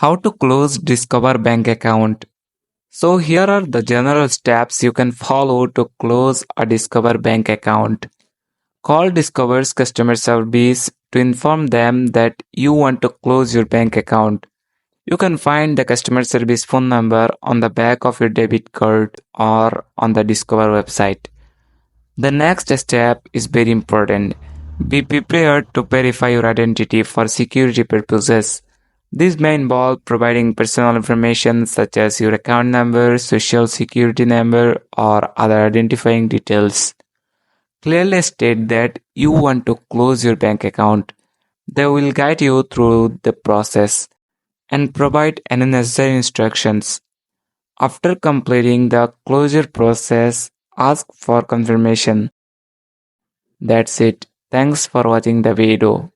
How to close Discover bank account. So here are the general steps you can follow to close a Discover bank account. Call Discover's customer service to inform them that you want to close your bank account. You can find the customer service phone number on the back of your debit card or on the Discover website. The next step is very important. Be prepared to verify your identity for security purposes. This may involve providing personal information such as your account number, social security number, or other identifying details. Clearly state that you want to close your bank account. They will guide you through the process and provide any necessary instructions. After completing the closure process, ask for confirmation. That's it. Thanks for watching the video.